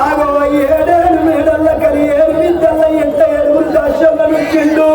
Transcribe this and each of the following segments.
ఆగో ఏడేళ్ళు మేడల్ల కలి ఏడు విద్యల్ల ఎంత ఎడుగులు దాశల్లో పెట్టిండు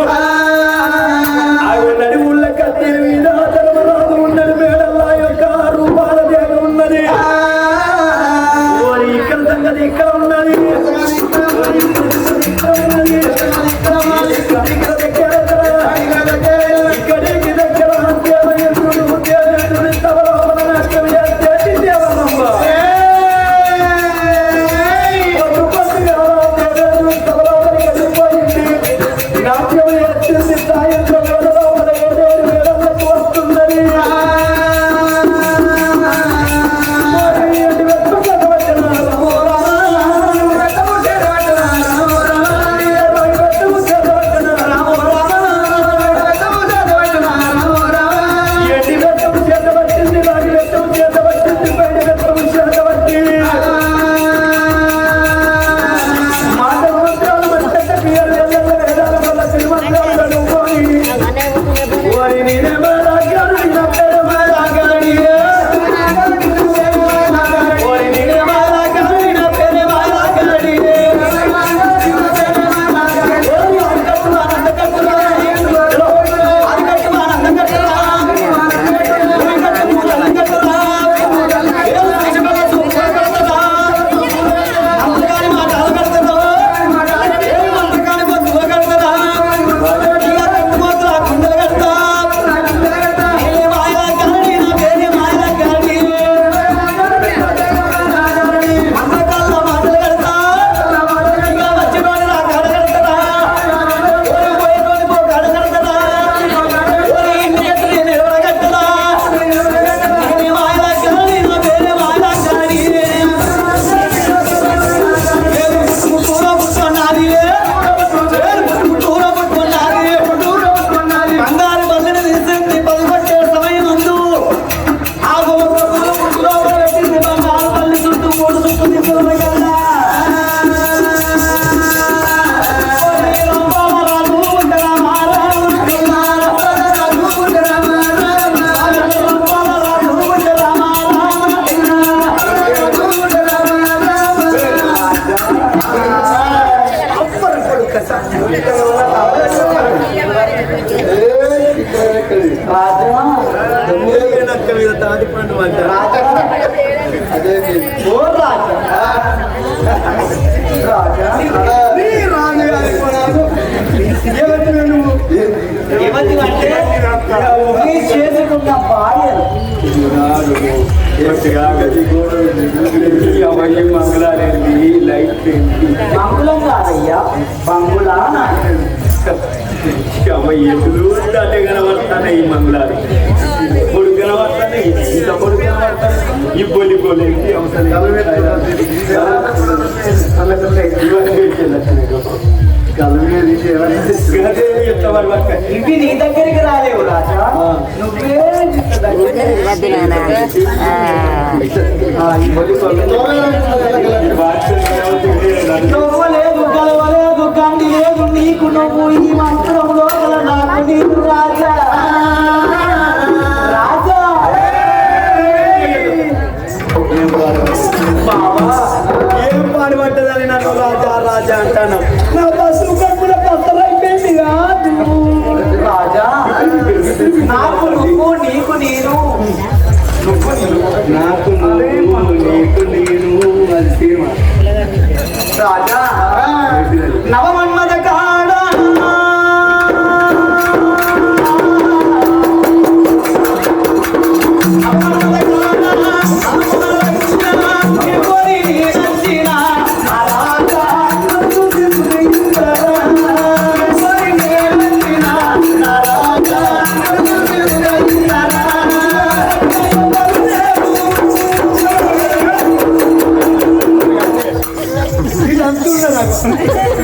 చేసుకున్న భార్యలు మంగళాలేంటి లైట్ మంగుళం కాదయ్యా మంగుళా ఎదురు అంటే కనబడతానే ఈ మంగళాలు పొడుగు కనబడతానే ఇంత పొడుగు కనబడతాను ఈ బొలి బొలేంటి అవసరం ఇవి నీ దగ్గరికి రాలేవు రాజా నువ్వే నువ్వు లేదు కలవలేదు కండి లేదు నీకు నువ్వు ఈ మంత్రంలో గల నాకు నీకు రాజా రాజా బాబా ఏం పాడుపడ్డదని నన్ను రాజా రాజా అంటాను నా పశువు కప్పుల పత్తరైపోయింది కాదు రాజా నాకు నువ్వు నీకు నేను నాకు నీకు నేను అది సినిమా రాజా నవమన్మద కాడ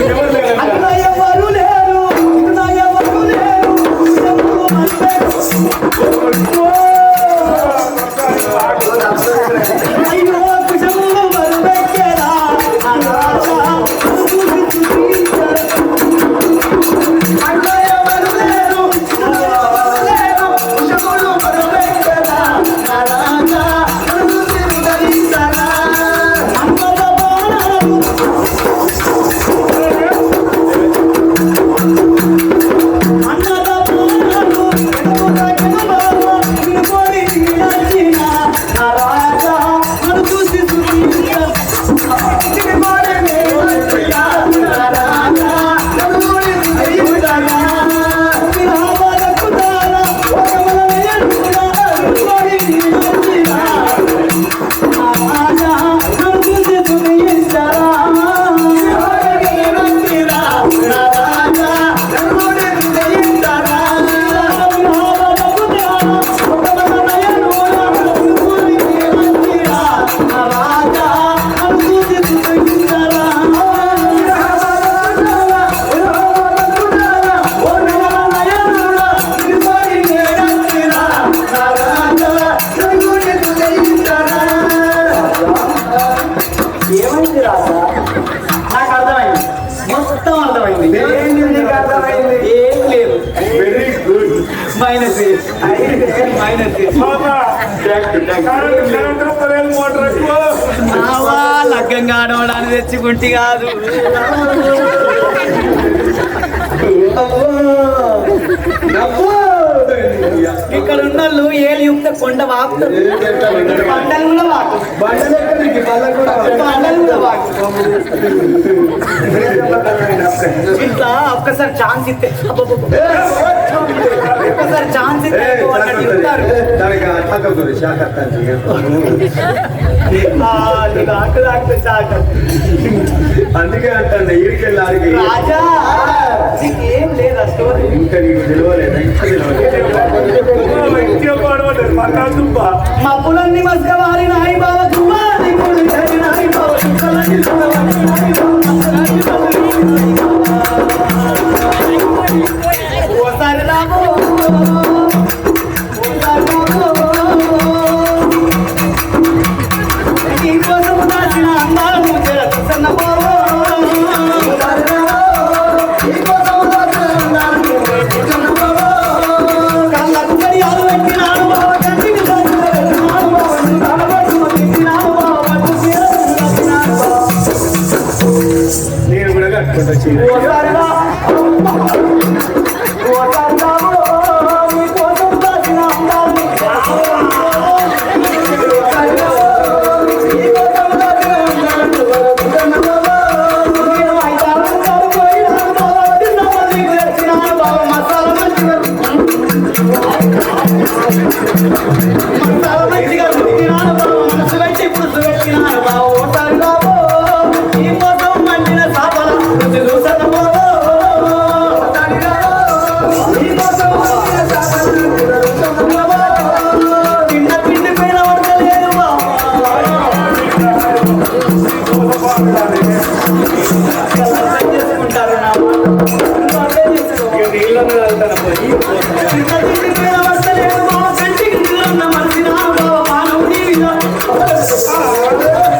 ఎవరు లేరు ఎవరు లేరు అయ్యో కుశములు మరుపెక్కేరా ఎవరు లేరు కుశములు మరుపెక్కేరా ఏమైంది రాజా నాకు అర్థమైంది మొత్తం అర్థమైంది అర్థమైంది ఏం లేదు వెరీ గుడ్ మైనస్ మైనస్ లగ్గంగా ఆడవడానికి తెచ్చుకుంటే కాదు ఇక్కడ ఉన్న ఏలు యుక్త కొండ వాపుతారు బండలు కూడా వాకు బండలు కూడా వాకు ఇట్లా ఒక్కసారి ఛాన్స్ ఇస్తే ఒక్కసారి ఛాన్స్ ఇస్తే చెప్తారు అందుకే అంటాను ఈడికెళ్ళి రాజా ఏం లేదా స్టోరీ ఇంకా నీకు తెలియలేదు మబ్బులన్నీ మస్కవారి నాయి బావ కుమారి నాయి బావ ఓసారి రాబో నీకోసం దాచిన అందాలను సన్న పోవో నేను కూడా కట్టుకుంటా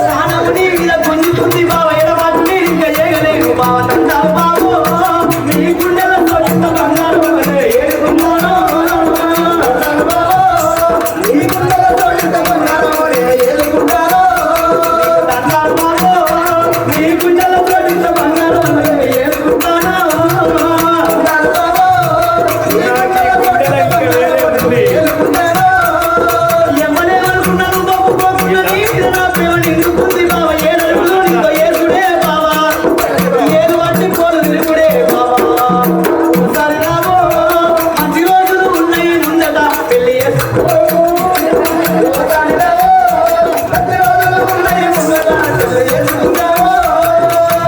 ప్రాణము నీ మీద గుంజుతుంది బావ ఎడబాటు నేను ఇంకా చేయగలేను బావ తంటావు బాబు నీ గుండెలో తొట్ట బంగారు ఏడుకున్నాను నీ గుండెలో తొట్ట బంగారు ఏడుకున్నాను తంటావు బాబు నీ గుండెలో తొట్ట బంగారు ఏడుకున్నాను ఎమ్మలేమనుకున్నాను బాబు నీ మీద నా ప్రేమ నిండుకుంది బావ ఏడుగులో నీతో ఏడుకుడే బావ ఏడు అంటే కోలు నిలుకుడే బావ ఒకసారి రాబో మంచి రోజులు ఉన్నాయి ముందట పెళ్లి ఒకసారి రాబో మంచి రోజులు ఉన్నాయి ముందట పెళ్లి చేసుకుంటావో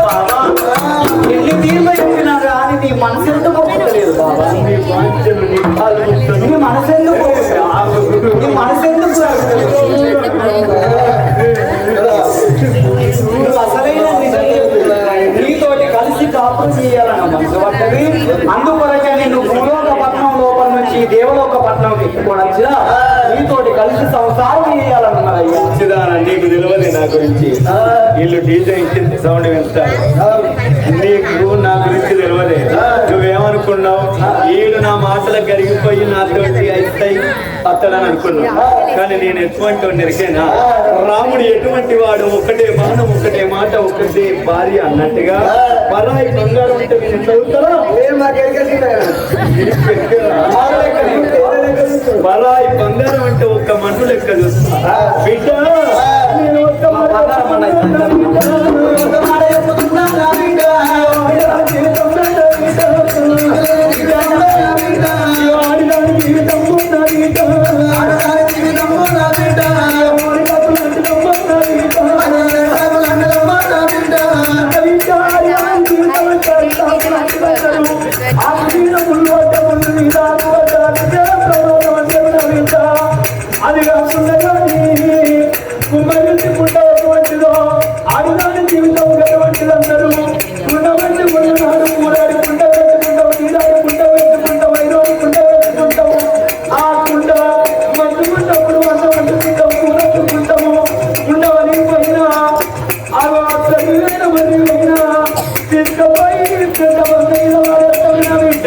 బావ ఎన్ని తీర్పు చెప్పినారు అని నీ మనసు ఎందుకు ఒప్పుకోలేదు బావ నీ బాధ్యతలు నీ కాలు ముట్టను. నీ మనసు ఎందుకు ఒప్పుకోలేదు? నీ మనసు ఎందుకు నువ్వు అసలైన నిజం చెప్పు. నీతోటి కలిసి కాపురం చేయాలన్న మనసు పట్టది అందుకొరకే నేను భూలోక పట్నం లోపల నుంచి దేవలోక పట్నం ఎత్తుకోవచ్చా నీతోటి కలిసి సంసారం చేయాలన్నయ్యా మంచిదానా నీకు తెలియదు నా గురించి వీళ్ళు డీజే ఇచ్చింది సౌండ్ పెంచుతారు నీకు నా గురించి తెలియదే నువ్వేమనుకున్నావు వీడు నా మాటలకు కరిగిపోయి నాతో అయిస్తాయి అత్తడని అనుకున్నావు కానీ నేను ఎటువంటి నిరికేనా రాముడు ఎటువంటి వాడు ఒకటే బాణం ఒకటే మాట ఒకటే భార్య అన్నట్టుగా పరాయి బంగారం అంటే నేను చదువుతారా పరాయి బంగారం అంటే ఒక్క మన్ను లెక్క చూస్తా బిడ్డ నేను ఒక్క అది కాకుండా కుమ్మరించి పుట్టవటువంటిదో ఆడిదాని జీవితం గటువంటిదందరూ ఉండమంటే ఉండనాడు కూడాడి కుంట పెట్టుకుంటావు నీడాడి కుంట పెట్టుకుంటావు ఐరోజు కుంట పెట్టుకుంటావు ఆ కుంట మంచుకుంటప్పుడు వంట వండుకుంటావు కూరట్టుకుంటాము ఉండవని పోయినా అవి చదివైన మరి అయినా తీసుకుపోయి పెద్ద వందైన వాళ్ళ బిడ్డ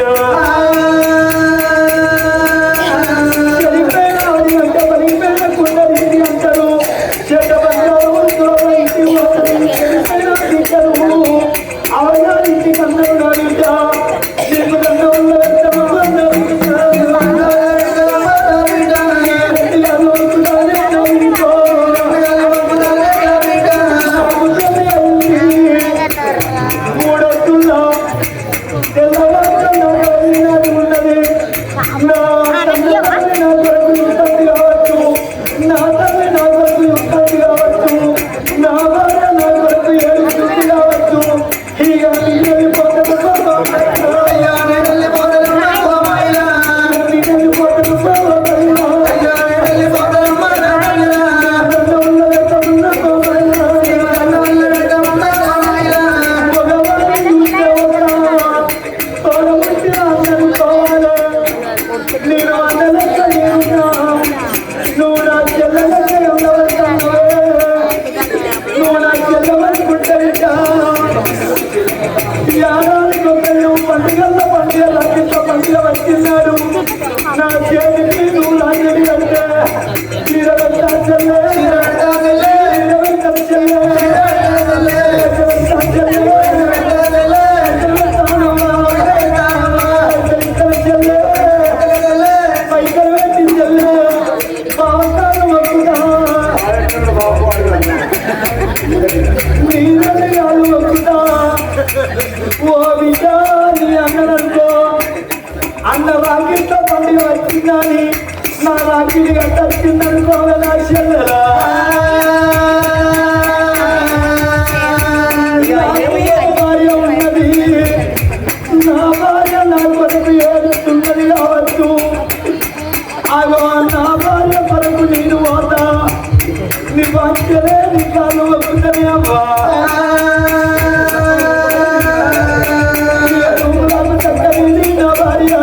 అన్న రాకితో పండుగ వచ్చిందని నా రాకిడి కట్టిందనుకోవాలి నా చెల్లెలా భార్య ఉన్నది నా భార్య నా కొరకు ఏడుస్తున్నది కావచ్చు అగో నా భార్య కొరకు నేను పోతా నీ భక్తులే నీ కాలు ఒప్పుతనే అవ్వా భార్య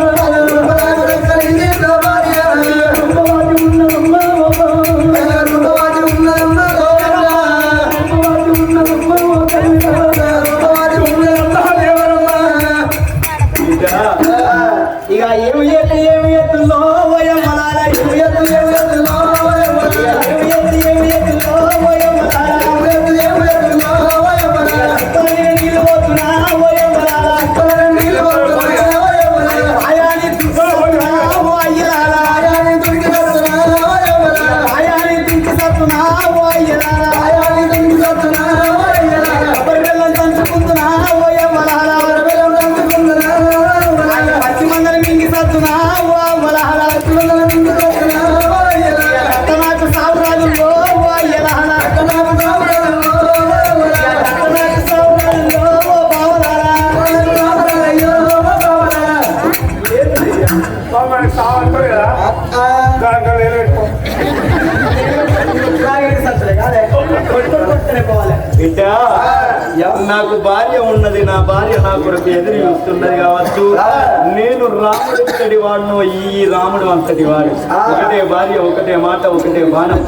బిడ్డ నాకు భార్య ఉన్నది, నా భార్య నా కొరకు ఎదురు చూస్తున్నది కావచ్చు. నేను రాముడు అంతటి వాడును, ఈ రాముడు అంతటి వాడు. ఒకటే భార్య, ఒకటే మాట, ఒకటే బాణం.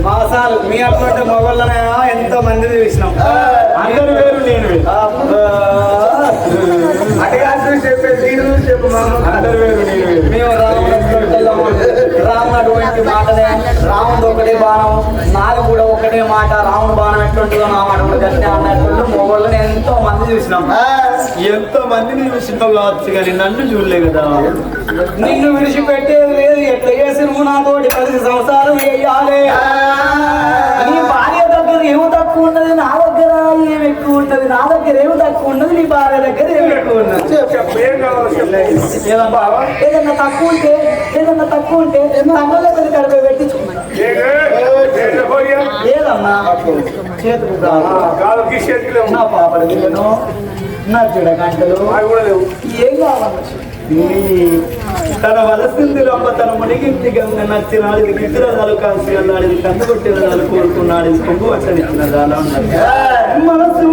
మాసాలు మీ అటువంటి మొగళ్ళనే ఎంతో మందిని చూసినాం. అందరు వేరు, నేను వేరు. అందరు వేరు, నేను వేరు. మేము రాముడు అటువంటి మాటనే. రాముడు ఒకటే బాణం, నాది కూడా ఒకటే మాట. రాముడు బాణం ఎట్లుంటుందో నా మాట కూడా గట్టే అన్నట్టు మొగళ్ళని ఎంతో మంది చూసినాం. ఎంతో మందిని చూసినావు కావచ్చు, కానీ నన్ను చూడలే కదా. నిన్ను విడిచిపెట్టేది లేదు. ఎట్లా చేసి నువ్వు నాతోటి 10 సంవత్సరాలు వేయాలి. నీ భార్య దగ్గర ఏమి తక్కువ ఉన్నది, నా దగ్గర ఏమి ఎక్కువ ఉన్నది. నా దగ్గర ఏమి తక్కువ ఉన్నది, నీ భార్య దగ్గర ఏమి ఎక్కువ ఉన్నది. ఏదన్నా తక్కువ ఉంటే తమ్ముళ్ళ దగ్గర కడిపే పెట్టించుకున్నాను. ఏదన్నా చేతులు నా పాపలు వీళ్ళను, నా జడగంటలు ఏం కావాలి. తన వలసింది రొమ్మ, తన మునిగింటి గంగ నచ్చినాడు. విగ్రహాలు కాల్చి అన్నాడు, కన్ను కొట్టిన కోరుకున్నాడు, కొంగు అట్టనిచ్చిన చాలా ఉన్నది. మనసు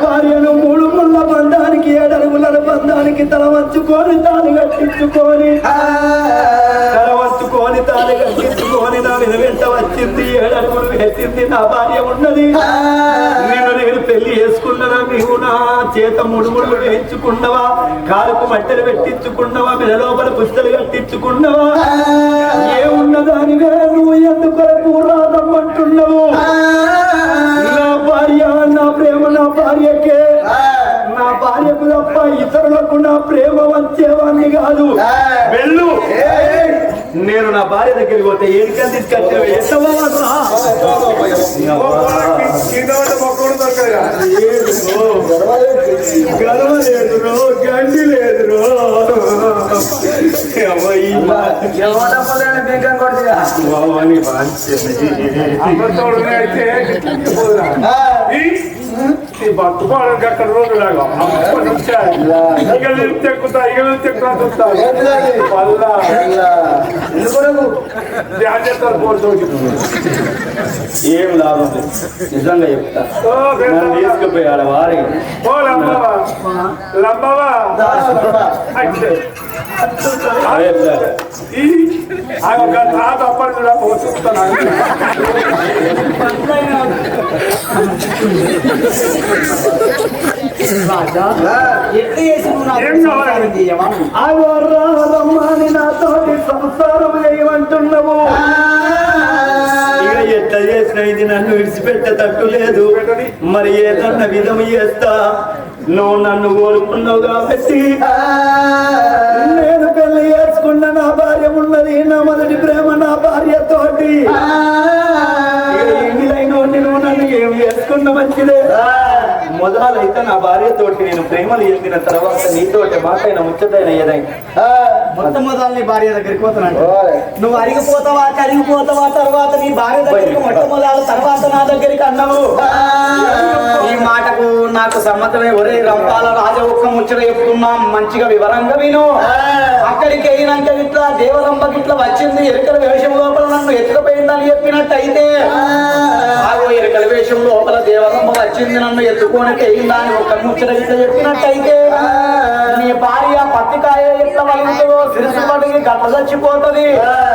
భార్యను 3 ముళ్ళ బంధానికి 7 అడుగుల బంధానికి తల వంచుకొని తాను కట్టించుకొని నా మీద వెంట వచ్చింది. 7 అడుగులు వేసింది. నా భార్య ఉన్నది. నేను పెళ్లి చేసుకున్నదా? నీవు నా చేత 3 ముళ్ళు వేయించుకున్నవా? కాలుకు మట్టెలు పెట్టించుకున్నవా? మీద లోపల పుస్తలు కట్టించుకున్నవా? ఏమున్నదానివే నువ్వు ఎందుకు రాదమ్మంటున్నావు? నా భార్య, నా ప్రేమ నా భార్యకే. నా భార్యకు తప్ప ఇతరులకు నా ప్రేమ వచ్చేవాడిని కాదు. వెళ్ళు. నేను నా భార్య దగ్గరికి పోతే ఏడికని తీసుకొచ్చావు? గడవలేదురో, గండి లేదురో. బతుకోవడానికి అక్కడ రోజు లాగా చెక్కుతా చెక్కుతా చూస్తా ఏం లాభం? నిజంగా చెప్తా. తీసుకుపోయాడు వారి లంబవా అప్పటి కూడా చూస్తాను. నాతోటి సంసారం చేయమంటున్నావు. ఇక ఎట్లా చేసిన ఇది నన్ను విడిచిపెట్టేటట్టు లేదు. మరి ఏదన్నా విధము చేస్తా. నువ్వు నన్ను కోరుకున్నావు కాబట్టి నేను పెళ్లి చేసుకున్న నా భార్య ఉన్నది. నా మొదటి ప్రేమ నా భార్య తోటి. నువ్వు నన్ను ఏం చేసుకున్న మంచిదే. మొదలైతే నా భార్య తోటి నేను ప్రేమలు ఎదిగిన తర్వాత నీతోటి మాకైనా ముచ్చటైన ఏదైనా మొట్టమొదలు నీ భార్య దగ్గరికి పోతున్నాడు. నువ్వు అరిగిపోతావా కరిగిపోతావా? తర్వాత నీ భార్య దగ్గరికి మొట్టమొదలు, తర్వాత నా దగ్గరికి అన్నావు. ఈ మాటకు నాకు సమ్మతమే. ఒరే రంపాల రాజ ఒక్క ముచ్చట చెప్తున్నాం, మంచిగా వివరంగా విను. అక్కడికి అయినాక ఇట్లా దేవరంబ గిట్లా వచ్చింది. ఎరుకల వేషం లోపల నన్ను ఎత్తుకుపోయిందని చెప్పినట్టయితే, ఎరుకల వేషం లోపల దేవరంబ వచ్చింది నన్ను ఎత్తుకోనికి అయిందా అని ఒక ముచ్చట గిట్ల చెప్పినట్టయితే, నీ భార్య పత్తికాయ ఎట్లా వలుగుతుందో సిరిసి పడికి గట్ల చచ్చిపోతుంది.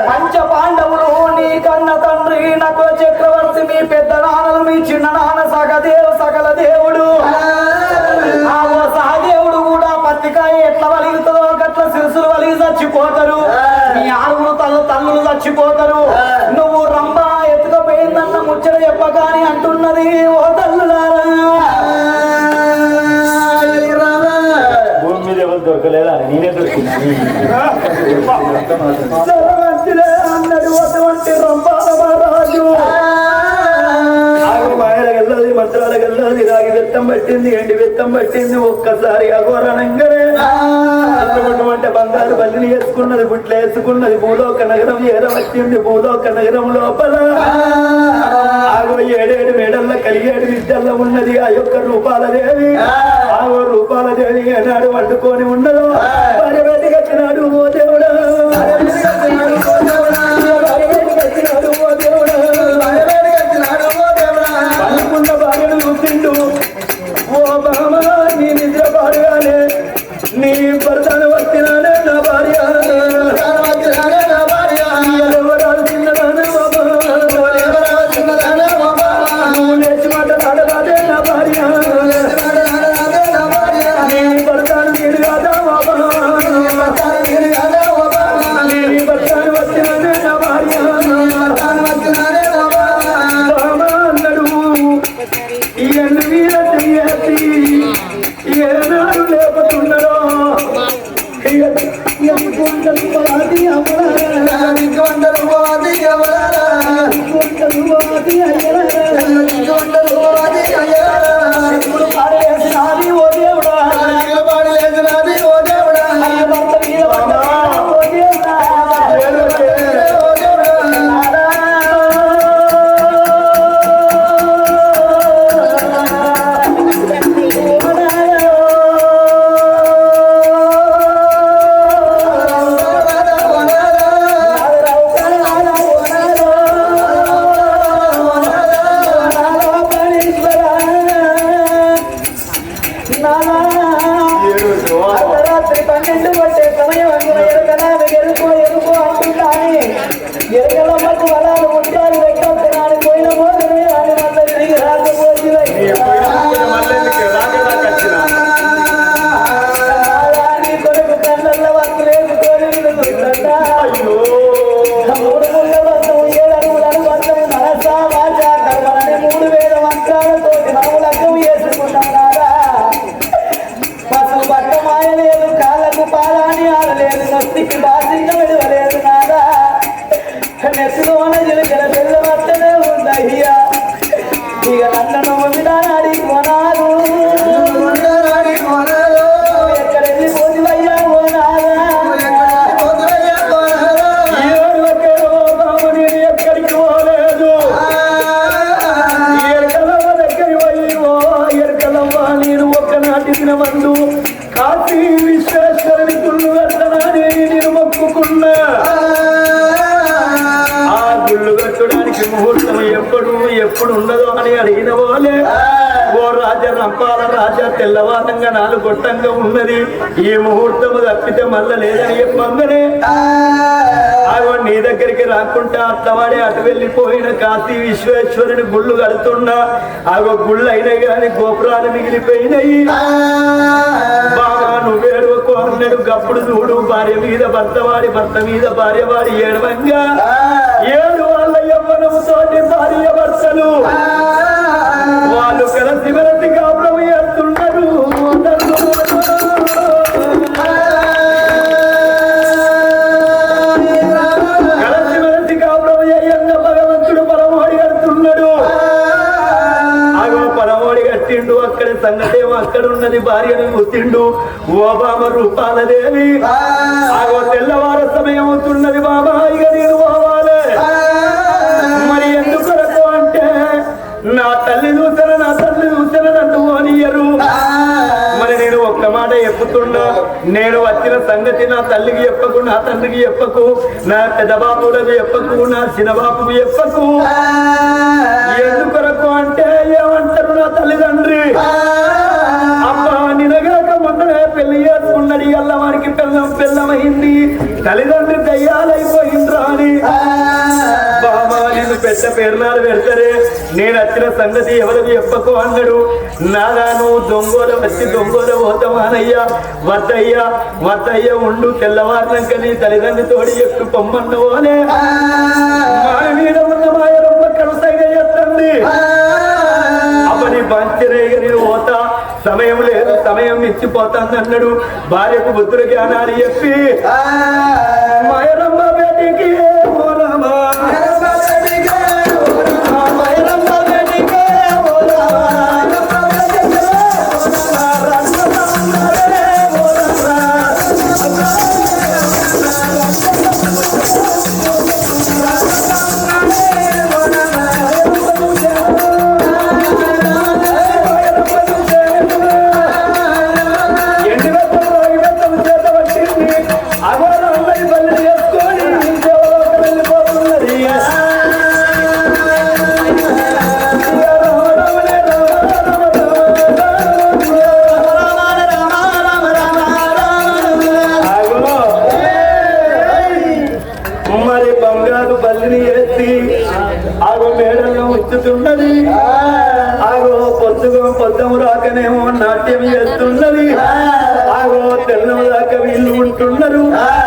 పంచ పాండవులు నీ కన్న తండ్రి నాకు చక్రవర్తి, మీ పెద్ద నాన్నలు, మీ చిన్న నాన్న సకల దేవుడు. ఆ సహదేవుడు కూడా పత్తికాయ ఎట్లా వలుగుతుందో గట్ల సిరుసులు వలిగి చచ్చిపోతారు. మీ ఆరుగురు తల్లులు చచ్చిపోతారు. నువ్వు రంభ ఎత్తుకపోయిందన్న ముచ్చట చెప్పగాని అంటున్నది, ఓ తల్లులారా భూమి మీద ఎవరు దొరకలేదా? నేనే దొరికినా అన్నది అటువంటి రంభారాజు. మాయలకెళ్ళాలి, మంత్రాలకెళ్ళాలి. రాగి వెత్తం పట్టింది, ఎండి వెత్తం పట్టింది. ఒక్కసారి అఘోరణంగానే అంటే బంగారు బల్లిని వేసుకున్నది, బుట్లు వేసుకున్నది. భూలోక నగరం ఏరవచ్చింది. భూలోక నగరం లోపల 7 మేడల్లో కలిగేడు విద్యల్లో ఉన్నది ఆ యొక్క రూపాలదేవి. ఆ రూపాలదేవి ఏనాడు వండుకొని ఉండదు. భార్య బయట కట్టినాడు ఓ దేవుడా. ఎప్పుడు ఉండదో అని అడిగిన వాళ్ళే ఓ రాజా రంపాల రాజా తెల్లవారంగా 4 గొట్టంగా ఉన్నది ఈ ముహూర్తము తప్పితే మళ్ళా లేదని చెప్పంగానే ఆగో నీ దగ్గరికి రాకుంటా అత్తవాడే అటు వెళ్ళిపోయిన కాశీ విశ్వేశ్వరుని గుళ్ళు కడుతున్నా ఆగో గుళ్ళు అయినా గాని గోపురాలు మిగిలిపోయినాయి బాగా నువ్వేరువకు అన్నాడు గప్పుడు చూడు భార్య మీద భర్త మీద భార్య వాడి ఏడవంగా 7 వాళ్ళ యవ్వనముతోటి భార్య భర్తలు వాళ్ళు కలిసి వెలసి కాపురం చేస్తున్నారు కలిసి వెలసి కాపురం చేయంగా భగవంతుడు పరమోడి కడుతున్నాడు ఆగో పరమోడి కట్టిండు అక్కడ సంగతేమో అక్కడ ఉన్నది భార్యను కూర్చిండు ఓబామ రూపాలదేవి ఆగో తెల్లవారు సమయం అవుతున్నది బాబా ఇక నేను పోవాలి మరి ఎందుకొరకు అంటే నా తల్లి చూసిన నా తండ్రి చూసిన నన్ను పోనీయరు మరి నేను ఒక్క మాట చెప్పుతున్నా నేను వచ్చిన సంగతి నా తల్లికి చెప్పకు నా తండ్రికి చెప్పకు నా పెద్ద బాబులకు చెప్పకు నా చిన్న బాబుకు చెప్పకు ఎందుకొరకు అంటే ఏమంటారు నా తల్లిదండ్రి అబ్బా నినగాక మొన్ననే పెళ్లి చేసుకున్నది అల్ల వారికి పెళ్ళమైంది తల్లిదండ్రి దయ్యాలైపోయిండ్రా అని బామా నేను పెద్ద పేర్నాలు పెడతారే నేను వచ్చిన సంగతి ఎవరికి చెప్పకు అన్నాడు నాగా నువ్వు దొంగోల పోతామానయ్యా వద్దయ్యా ఉండు తెల్లవారినాక నీ తల్లిదండ్రి తోడి చెప్పు పొమ్మన్నవోనే మాయ మీద ఉన్న మాయరమ్మ కరుసైగా చెప్తుంది అప్పని పంచరేగ నేను పోతా సమయం లేదు సమయం మించిపోతాను అన్నాడు భార్యకు బుద్ధుల జ్ఞానాన్ని చెప్పి మాయరమ్మ బేటికి పోరామా పొద్దము రాకనేమో నాట్యం చేస్తున్నది ఆగో తెల్లము దాకా వీళ్ళు ఉంటున్నారు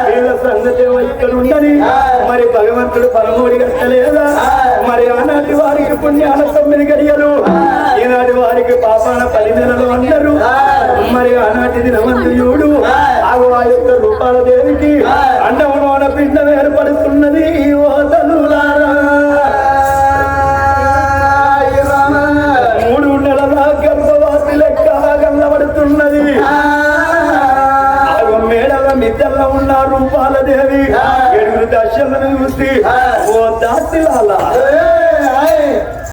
వీళ్ళ సంగతి ఇక్కడ ఉన్నది మరి భగవంతుడు పరమోడి కట్టలేదా మరి ఆనాటి వారికి పుణ్యాల 9 గడియలు ఈనాటి వారికి పాపాన 10 నెలలు అన్నారు మరి ఆనాటి దినవంతుడు ఆగో ఆ యొక్క రూపాల దేవికి చూసి ఓ దాసిలాలా